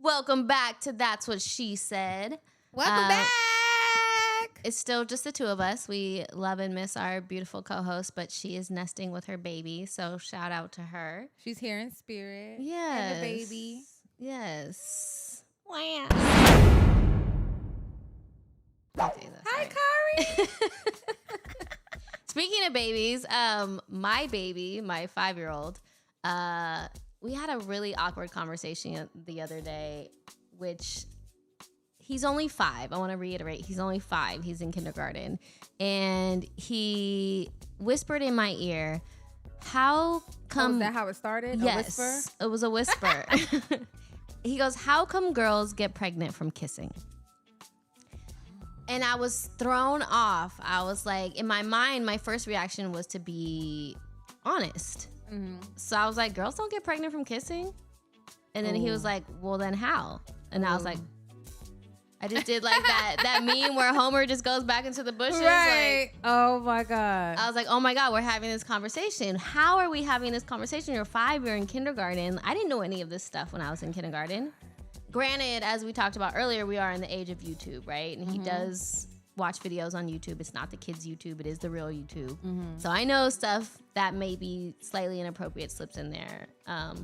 Welcome back to That's What She Said. Welcome back. It's still just the two of us. We love and miss our beautiful co-host, but she is nesting with her baby, so shout out to her. She's here in spirit. Yes. And the baby. Yes. Wow. Okay, Hi, Kari. Speaking of babies, my baby, my 5-year-old, we had a really awkward conversation the other day, which he's only 5. I want to reiterate, he's only 5. He's in kindergarten. And he whispered in my ear, how come... Was that how it started? Yes, A whisper? it was a whisper. He goes, how come girls get pregnant from kissing? And I was thrown off. I was like, in my mind, my first reaction was to be honest. Mm-hmm. So I was like, girls don't get pregnant from kissing? And then he was like, well, then how? And I was like, I just did like that meme where Homer just goes back into the bushes. Right. Like, oh, my God. I was like, oh, my God, we're having this conversation. How are we having this conversation? You're 5, you're in kindergarten. I didn't know any of this stuff when I was in kindergarten. Granted, as we talked about earlier, we are in the age of YouTube, right? And he does watch videos on YouTube. It's not the kids' YouTube. It is the real YouTube. So I know stuff that may be slightly inappropriate slips in there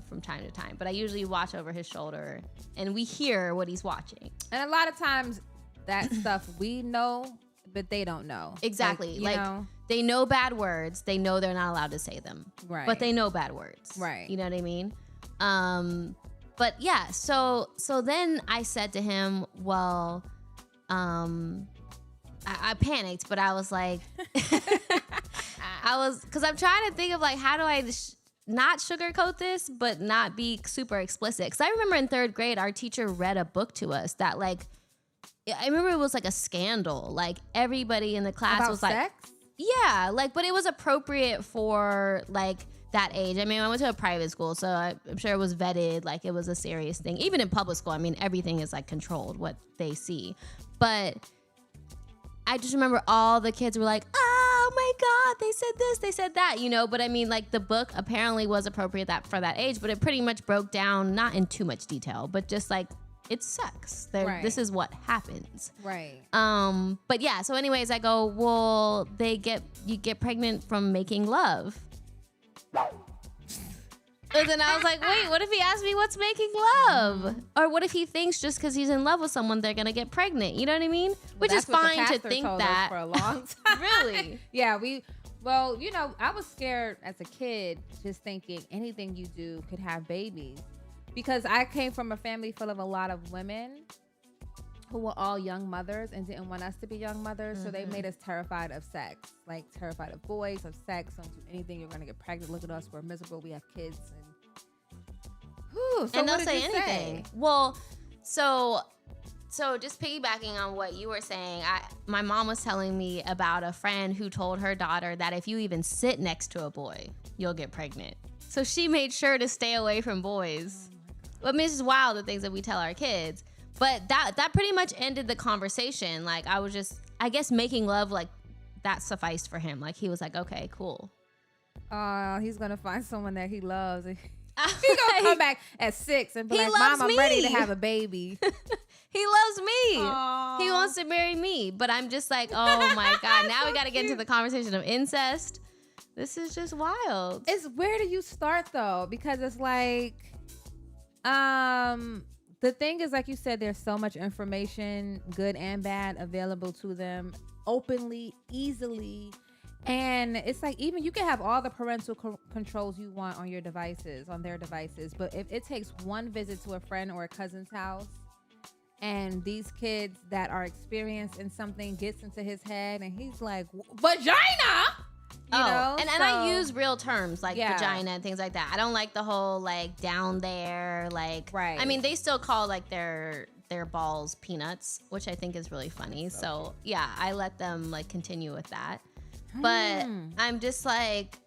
from time to time. But I usually watch over his shoulder, and we hear what he's watching. And a lot of times, that stuff we know, but they don't know. Exactly. Like, you know? They know bad words. They know they're not allowed to say them. Right. But they know bad words. Right. You know what I mean? But yeah, so then I said to him, well, I panicked, but I was like, because I'm trying to think of like, how do I not sugarcoat this, but not be super explicit? Because I remember in 3rd grade, our teacher read a book to us that like, I remember it was like a scandal. Like everybody in the class About was like, sex? Yeah, like, but it was appropriate for like that age. I mean, I went to a private school, so I'm sure it was vetted, like it was a serious thing. Even in public school, I mean, everything is like controlled, what they see. But I just remember all the kids were like, oh my God, they said this, they said that, you know? But I mean, like the book apparently was appropriate for that age, but it pretty much broke down, not in too much detail, but just like, it's sex. Right. This is what happens. Right. But yeah, so anyways, I go, well, you get pregnant from making love. And then I was like, wait, what if he asked me what's making love? Or what if he thinks just because he's in love with someone, they're going to get pregnant? You know what I mean? Which is fine to think that. For a long time. Really? Yeah, well, you know, I was scared as a kid just thinking anything you do could have babies. Because I came from a family full of a lot of women who were all young mothers and didn't want us to be young mothers. So they made us terrified of sex, like terrified of boys, of sex. Don't do anything. You're going to get pregnant. Look at us. We're miserable. We have kids. So and they'll what did say you anything. Say? Well, so just piggybacking on what you were saying, my mom was telling me about a friend who told her daughter that if you even sit next to a boy, you'll get pregnant. So she made sure to stay away from boys. I mean, it's just wild, the things that we tell our kids. But that pretty much ended the conversation. Like, I guess making love, like, that sufficed for him. Like, he was like, okay, cool. He's going to find someone that he loves. He's going to come back at 6 and be like, Mom, I'm ready to have a baby. He loves me. Aww. He wants to marry me. But I'm just like, oh, my God. Now we got to get into the conversation of incest. This is just wild. Where do you start, though? Because it's like... the thing is, like you said, there's so much information, good and bad, available to them openly, easily. And it's like, even you can have all the parental controls you want on your devices, on their devices. But if it takes one visit to a friend or a cousin's house and these kids that are experienced in something gets into his head and he's like, vagina! You know? And I use real terms like vagina and things like that. I don't like the whole like down there, like, right. I mean, they still call like their balls peanuts, which I think is really funny. So yeah, I let them like continue with that. But I'm just like,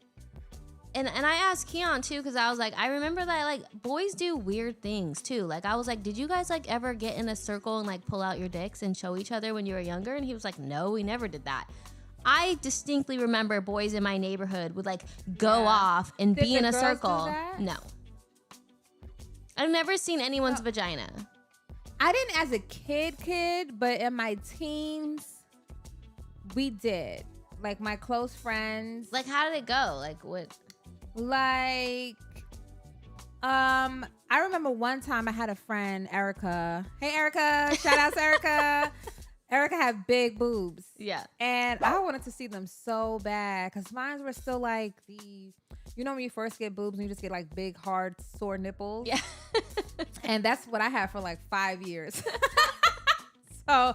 and I asked Keon too, because I was like, I remember that like boys do weird things too. Like I was like, did you guys like ever get in a circle and like pull out your dicks and show each other when you were younger? And he was like, no, we never did that. I distinctly remember boys in my neighborhood would like go off and be in a circle. No. I've never seen anyone's vagina. I didn't as a kid, but in my teens, we did. Like my close friends. Like, how did it go? Like, what? Like, I remember one time I had a friend, Erica. Hey, Erica. Shout out to Erica. Erica had big boobs. Yeah. And I wanted to see them so bad because mine were still like you know when you first get boobs and you just get like big, hard, sore nipples? Yeah. And that's what I had for like 5 years. So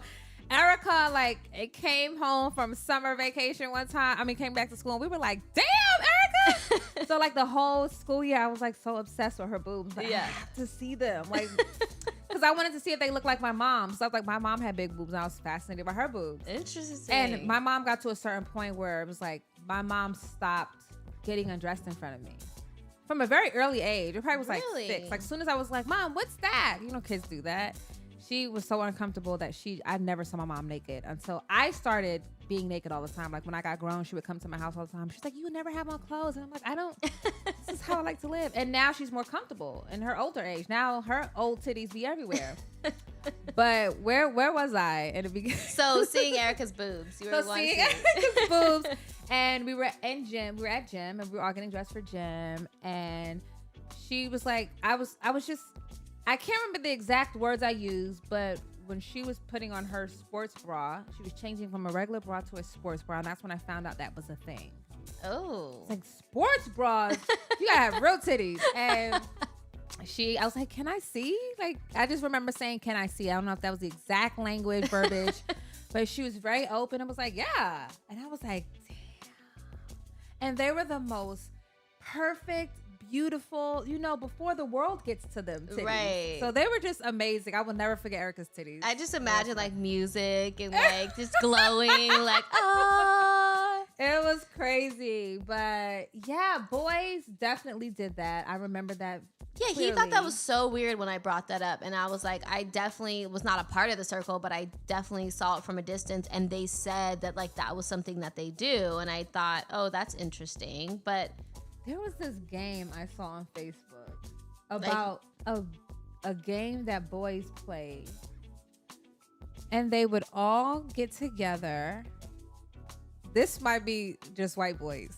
Erica, like, it came home from summer vacation one time. I mean, came back to school and we were like, damn, Erica. So like the whole school year, I was like so obsessed with her boobs. Like, I have to see them. Like, because I wanted to see if they looked like my mom. So I was like, my mom had big boobs and I was fascinated by her boobs. Interesting. And my mom got to a certain point where it was like, my mom stopped getting undressed in front of me. From a very early age. It probably was like 6. Like, as soon as I was like, Mom, what's that? You know, kids do that. She was so uncomfortable that I never saw my mom naked until I started being naked all the time. Like, when I got grown, she would come to my house all the time. She's like, you would never have on clothes. And I'm like, this is how I like to live. And now she's more comfortable in her older age. Now her old titties be everywhere. But where was I in the beginning? So seeing Erica's boobs. You were seeing Erica's boobs. And we were at gym and we were all getting dressed for gym. And she was like, I can't remember the exact words I used, but when she was putting on her sports bra, she was changing from a regular bra to a sports bra. And that's when I found out that was a thing. Oh. It's like, sports bras? You gotta have real titties. And I was like, can I see? Like, I just remember saying, can I see? I don't know if that was the exact language, verbiage, but she was very open and was like, yeah. And I was like, damn. And they were the most perfect, beautiful, before the world gets to them titties. Right. So they were just amazing. I will never forget Erica's titties. I just imagine like music and like just glowing, like, oh. It was crazy. But yeah, boys definitely did that. I remember that. Yeah, clearly. He thought that was so weird when I brought that up. And I was like, I definitely was not a part of the circle, but I definitely saw it from a distance. And they said that like that was something that they do. And I thought, oh, that's interesting. But there was this game I saw on Facebook about a game that boys played. And they would all get together. This might be just white boys.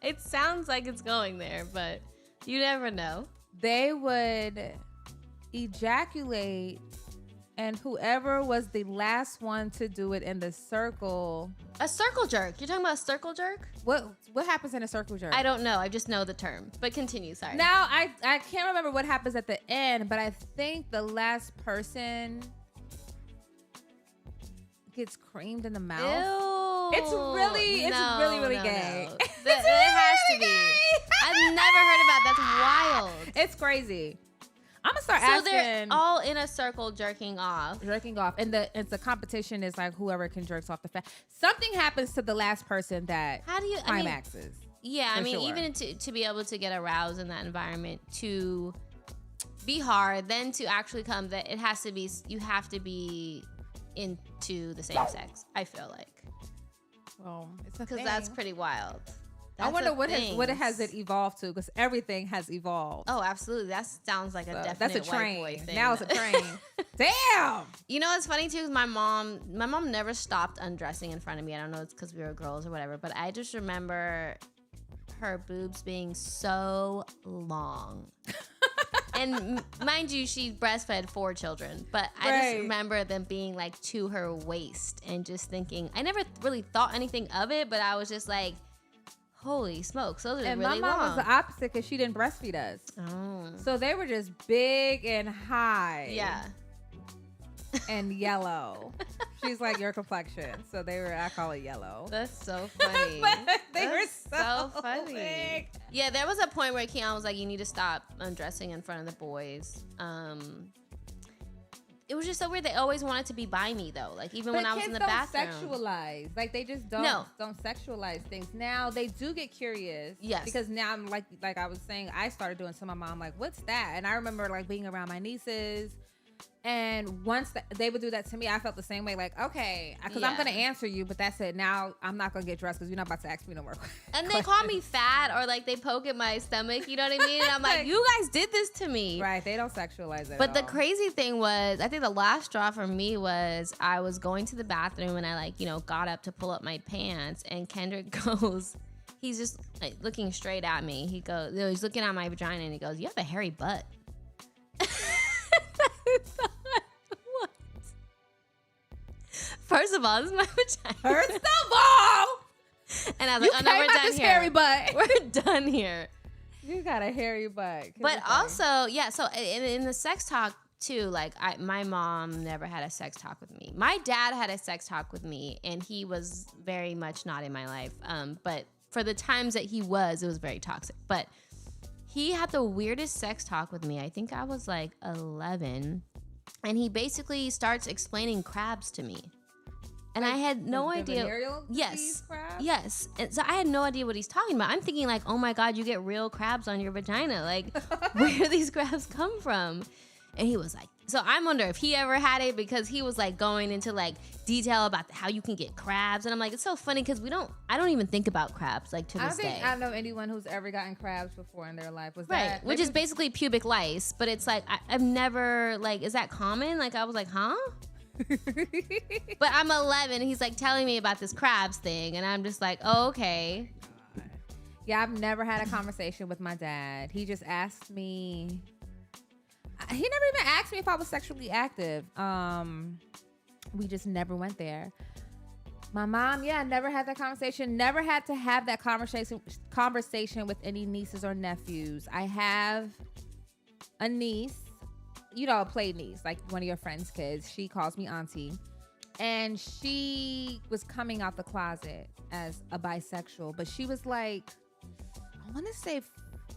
It sounds like it's going there, but you never know. They would ejaculate, and whoever was the last one to do it in the circle. A circle jerk. You're talking about a circle jerk? What happens in a circle jerk? I don't know. I just know the term. But continue, sorry. Now, I can't remember what happens at the end, but I think the last person gets creamed in the mouth. Ew. It's really gay. No. It has to be. I've never heard about that. That's wild. It's crazy. I'm gonna start asking. So they're all in a circle jerking off. And the competition is like whoever can jerk off the fat. Something happens to the last person that climaxes. Even to be able to get aroused in that environment to be hard, then to actually come, that it has to be, you have to be into the same sex, I feel like. Well, it's a because thing. that's pretty wild. I wonder what it has evolved to, because everything has evolved. Oh, absolutely. That sounds like a definite that's a train. White boy thing. Now it's a train. Damn. You know what's funny too is my mom never stopped undressing in front of me. I don't know, it's because we were girls or whatever, but I just remember her boobs being so long. And mind you, she breastfed 4 children, but I just remember them being like to her waist and just thinking, I never really thought anything of it, but I was just like, holy smokes, those are really long. And my mom was the opposite because she didn't breastfeed us. Oh. So they were just big and high. Yeah. And yellow. She's like your complexion. So I call it yellow. That's so funny. They were so funny. Big. Yeah, there was a point where Keon was like, you need to stop undressing in front of the boys. It was just so weird. They always wanted to be by me though. Like even when I was in the bathroom. Kids don't sexualize. Like they just don't sexualize things. Now they do get curious. Yes. Because now I'm like I was saying, I started doing some of my mom like, what's that? And I remember like being around my nieces And once they would do that to me, I felt the same way. Like, okay, because I'm gonna answer you, but that's it. Now I'm not gonna get dressed because you're not about to ask me no more. And they call me fat, or like they poke at my stomach. You know what I mean? And I'm like, you guys did this to me, right? They don't sexualize it. But the crazy thing was, I think the last straw for me was I was going to the bathroom and I got up to pull up my pants, and Kendrick goes, he's just like looking straight at me. He goes, he's looking at my vagina and he goes, "You have a hairy butt." What? First of all, this is my vagina. First of all, and I was like, "Oh no, we're done here. Hairy butt. We're done here." You got a hairy butt. But also, yeah. So in the sex talk too, like my mom never had a sex talk with me. My dad had a sex talk with me, and he was very much not in my life. But for the times that he was, it was very toxic. But he had the weirdest sex talk with me. I think I was like 11. And he basically starts explaining crabs to me. And I had no idea. Yes. Yes. And so I had no idea what he's talking about. I'm thinking like, oh my God, you get real crabs on your vagina. Like, where do these crabs come from? And he was like, so I wonder if he ever had it, because he was like going into like detail about how you can get crabs. And I'm like, it's so funny because I don't even think about crabs like to this day. I don't know anyone who's ever gotten crabs before in their life. Which is basically pubic lice. But it's like, I've never like, is that common? Like I was like, huh? But I'm 11. He's like telling me about this crabs thing. And I'm just like, oh, okay. Yeah, I've never had a conversation with my dad. He just asked me. He never even asked me if I was sexually active. We just never went there. My mom, never had that conversation. Never had to have that conversation with any nieces or nephews. I have a niece, a play niece, like one of your friends' kids. She calls me auntie. And she was coming out the closet as a bisexual. But she was like, I want to say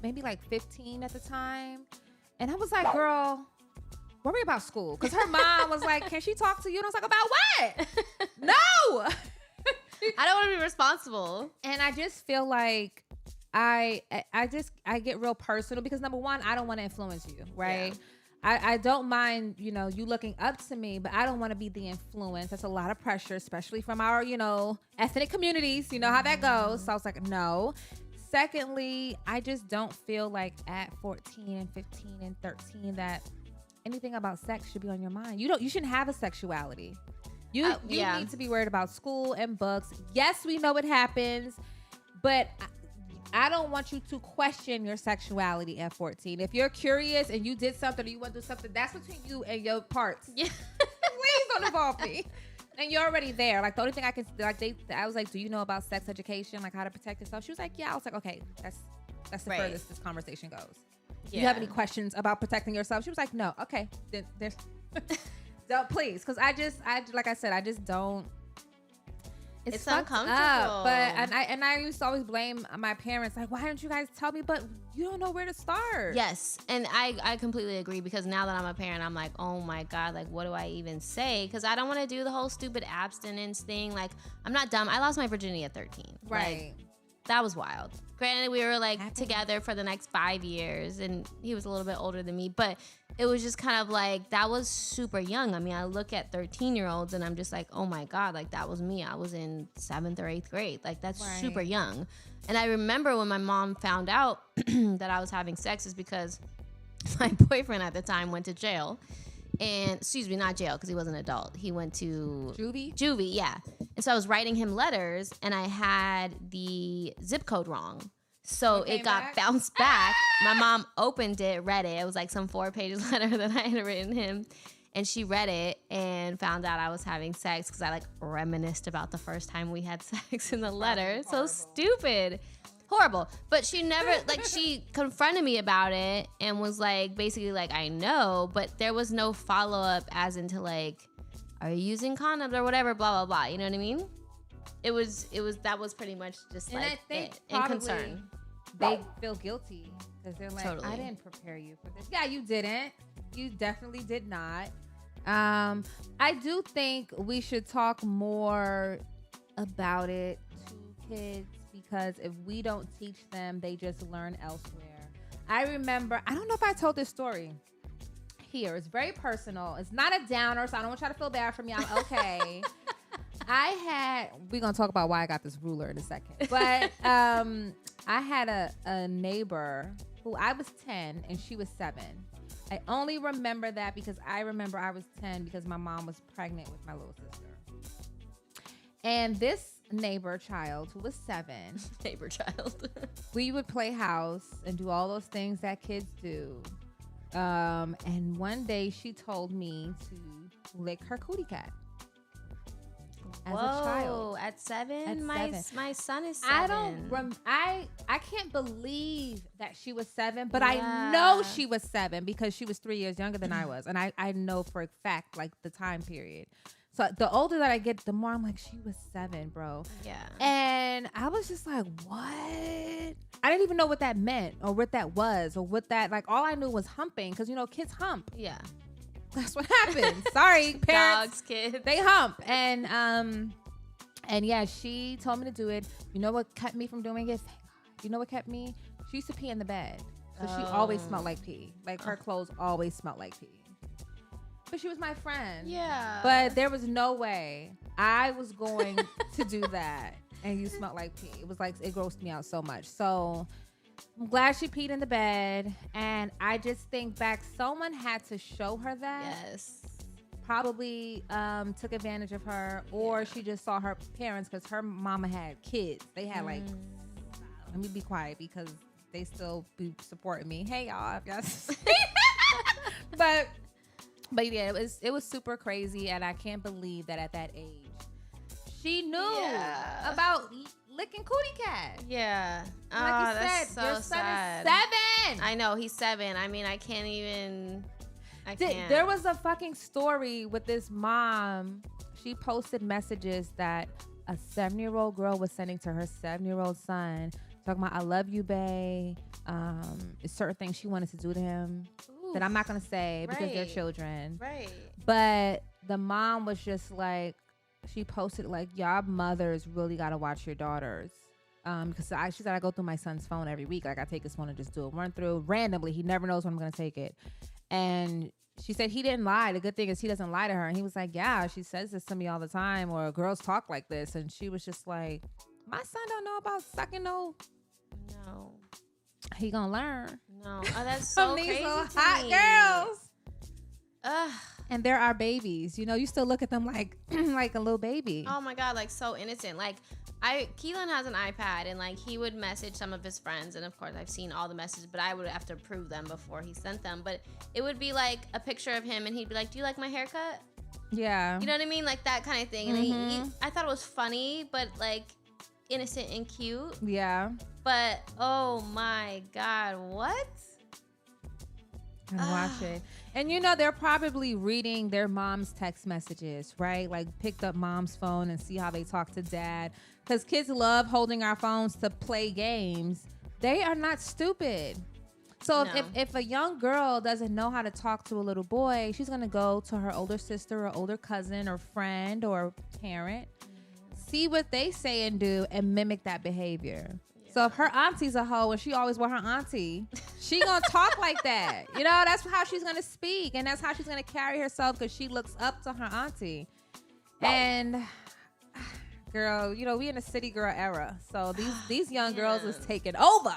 maybe like 15 at the time. And I was like, girl, worry about school. Because her mom was like, can she talk to you? And I was like, about what? No. I don't want to be responsible. And I just feel like I get real personal because, number one, I don't want to influence you, right? Yeah. I don't mind, you looking up to me, but I don't want to be the influence. That's a lot of pressure, especially from our, ethnic communities. You know how that goes. So I was like, no. Secondly, I just don't feel like at 14 and 15 and 13 that anything about sex should be on your mind. You shouldn't have a sexuality. You need to be worried about school and books. Yes, we know it happens, but I don't want you to question your sexuality at 14. If you're curious and you did something or you want to do something, that's between you and your parts. Yeah. Please don't involve me. And you're already there. Like, the only thing I can, I was like, do you know about sex education? Like, how to protect yourself? She was like, yeah. I was like, okay, that's the furthest this conversation goes. Yeah. Do you have any questions about protecting yourself? She was like, no. Okay. Then there's, don't, please. Because like I said, I just don't. It's uncomfortable. But I used to always blame my parents. Like, why didn't you guys tell me? But you don't know where to start. Yes, and I completely agree, because now that I'm a parent, I'm like, oh my God, like, what do I even say? Because I don't want to do the whole stupid abstinence thing. Like, I'm not dumb. I lost my virginity at 13. Right. Like, that was wild. Granted, we were like together for the next 5 years, and he was a little bit older than me, but it was just kind of like, that was super young. I mean, I look at 13-year-olds and I'm just like, oh my God, like, that was me. I was in 7th or 8th grade. Like, that's super young. And I remember when my mom found out that I was having sex, is because my boyfriend at the time went to jail. And, excuse me, not jail, because he was an adult. He went to juvie, yeah. And so I was writing him letters, and I had the zip code wrong. So it got bounced back. My mom opened it, read it. It was like some 4-page letter that I had written him. And she read it and found out I was having sex, because I like reminisced about the first time we had sex in the letter. So stupid. Horrible. But she never, like, she confronted me about it and was like, basically like, I know, but there was no follow-up as into like, are you using condoms or whatever, blah, blah, blah. You know what I mean? That was pretty much just and like it. And concern. They feel guilty because they're like, totally. I didn't prepare you for this. Yeah, you didn't. You definitely did not. I do think we should talk more about it to kids, because if we don't teach them, they just learn elsewhere. I remember, I don't know if I told this story. here. It's very personal. It's not a downer, so I don't want y'all to feel bad for me. I'm okay. We're going to talk about why I got this ruler in a second. But I had a neighbor who I was 10 and she was 7. I only remember that because I remember I was 10 because my mom was pregnant with my little sister. And this neighbor child who was 7. Neighbor child. We would play house and do all those things that kids do. And one day she told me to lick her cootie cat. As a child. At 7? At my 7. My son is 7. I can't believe that she was 7, but I know she was 7 because she was 3 years younger than I was. And I know for a fact, like, the time period. So the older that I get, the more I'm like, she was 7, bro. Yeah. And I was just like, what? I didn't even know what that meant or what that was or what that, like, all I knew was humping because, you know, kids hump. Yeah. That's what happens. Sorry, parents. Dogs, kids. They hump. And yeah, she told me to do it. You know what kept me from doing it? You know what kept me? She used to pee in the bed. So she always smelled like pee. Like her clothes always smelled like pee. But she was my friend. Yeah. But there was no way I was going to do that. And you smelled like pee. It was like, it grossed me out so much. So I'm glad she peed in the bed. And I just think back, someone had to show her that. Yes. Probably took advantage of her, or she just saw her parents because her mama had kids. They had like, let me be quiet because they still be supporting me. Hey y'all, yes. But yeah, it was super crazy, and I can't believe that at that age she knew about licking cootie cat. Yeah. Like you that's said, so your son sad. is 7. I know, he's 7. I mean, I can't even. I can't. There was a fucking story with this mom. She posted messages that a 7-year-old girl was sending to her 7-year-old son, talking about, I love you, bae. Certain things she wanted to do to him that I'm not going to say because they're children. Right. But the mom was just like, she posted like, y'all mothers really got to watch your daughters. Because she said, I go through my son's phone every week. Like I take his phone and just do a run through randomly. He never knows when I'm going to take it. And she said he didn't lie. The good thing is he doesn't lie to her. And he was like, yeah, she says this to me all the time, or girls talk like this. And she was just like, my son don't know about sucking no. No. He gonna learn. No. Oh, that's so these crazy little to hot me. girls. Ugh. And they're our babies. You know, you still look at them like like a little baby. Oh my God, like so innocent. Like Keelan has an iPad, and like he would message some of his friends, and of course I've seen all the messages, but I would have to approve them before he sent them. But it would be like a picture of him, and he'd be like, do you like my haircut? Yeah. You know what I mean? Like that kind of thing. And I thought it was funny, but like innocent and cute. Yeah. But oh my God, what? And watch it. And you know, they're probably reading their mom's text messages, right? Like picked up mom's phone and see how they talk to dad. Because kids love holding our phones to play games. They are not stupid. So if a young girl doesn't know how to talk to a little boy, she's going to go to her older sister or older cousin or friend or parent, see what they say and do, and mimic that behavior. So if her auntie's a hoe and she always with her auntie, she gonna talk like that. You know, that's how she's gonna speak, and that's how she's gonna carry herself because she looks up to her auntie. And girl, you know, we in a city girl era, so these young girls is taking over.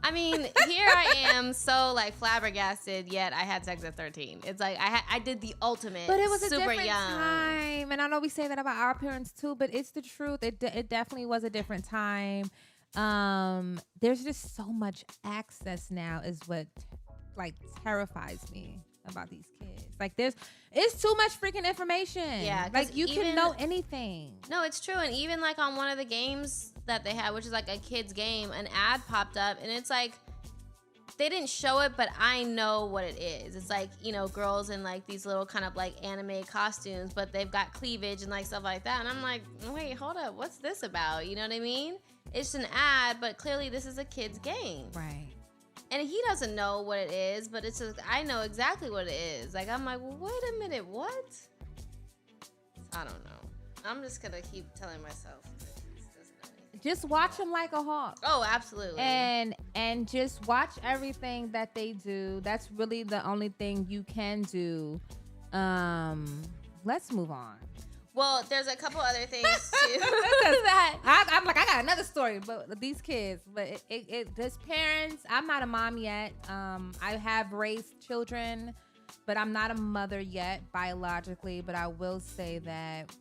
I mean, here I am, so like flabbergasted. Yet I had sex at 13. It's like I did the ultimate. But it was super a different young time, and I know we say that about our parents too, but it's the truth. It definitely was a different time. There's just so much access now is what like terrifies me about these kids. Like it's too much freaking information. Yeah. Like you can know anything. No, it's true. And even like on one of the games that they had, which is like a kid's game, an ad popped up, and it's like, they didn't show it, but I know what it is. It's like, you know, girls in like these little kind of like anime costumes, but they've got cleavage and like stuff like that. And I'm like, wait, hold up. What's this about? You know what I mean? It's an ad, but clearly this is a kid's game. Right. And he doesn't know what it is, but it's just, I know exactly what it is. Like, I'm like, well, wait a minute, what? I don't know. I'm just going to keep telling myself. just watch them like a hawk. Oh, absolutely. And just watch everything that they do. That's really the only thing you can do. Let's move on. Well, there's a couple other things too. I'm like, I got another story, but these kids, but this parents. I'm not a mom yet. I have raised children, but I'm not a mother yet biologically. But I will say that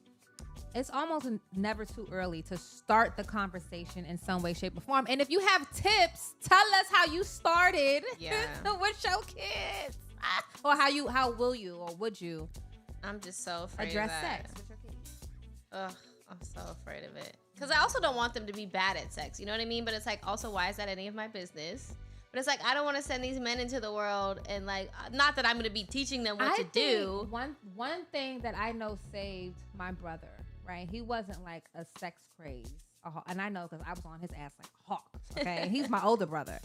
it's almost never too early to start the conversation in some way, shape, or form. And if you have tips, tell us how you started with your kids, or how will you or would you? I'm just so afraid address of that. sex with your kids. Ugh, I'm so afraid of it. Because I also don't want them to be bad at sex. You know what I mean? But it's like, also, why is that any of my business? But it's like, I don't want to send these men into the world and like, not that I'm going to be teaching them what to do. One thing that I know saved my brother, right? He wasn't like a sex craze. And I know because I was on his ass like a hawk. Okay. He's my older brother.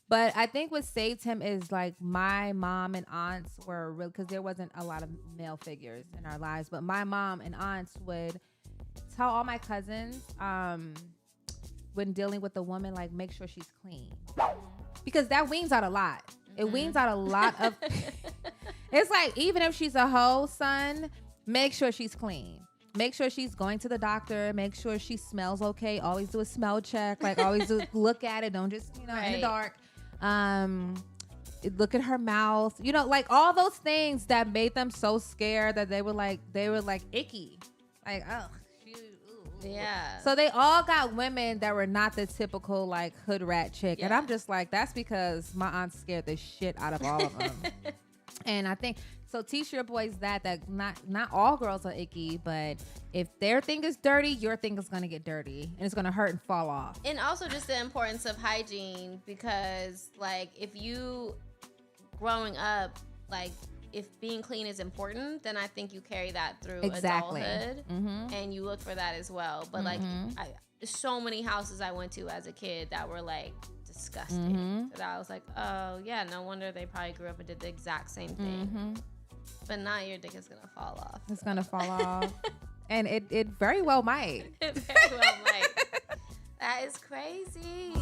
But I think what saved him is like my mom and aunts were real, because there wasn't a lot of male figures in our lives. But my mom and aunts would tell all my cousins when dealing with a woman, like, make sure she's clean. Because that weans out a lot. It weans out a lot of... It's like, even if she's a hoe, son, make sure she's clean. Make sure she's going to the doctor. Make sure she smells okay. Always do a smell check. Like, always look at it. Don't just, in the dark. Look at her mouth. Like all those things that made them so scared that they were like icky. Like, oh, yeah. So they all got women that were not the typical like hood rat chick. Yeah. And I'm just like, that's because my aunt scared the shit out of all of them. And I think so. Teach your boys that not all girls are icky, but if their thing is dirty, your thing is gonna get dirty, and it's gonna hurt and fall off. And also just the importance of hygiene, because like if you growing up, like if being clean is important, then I think you carry that through adulthood, and you look for that as well. But like, so many houses I went to as a kid that were like disgusting. That I was like, oh yeah, no wonder they probably grew up and did the exact same thing. But now your dick is gonna fall off. It's gonna fall off, and it very well might. It very well might. That is crazy.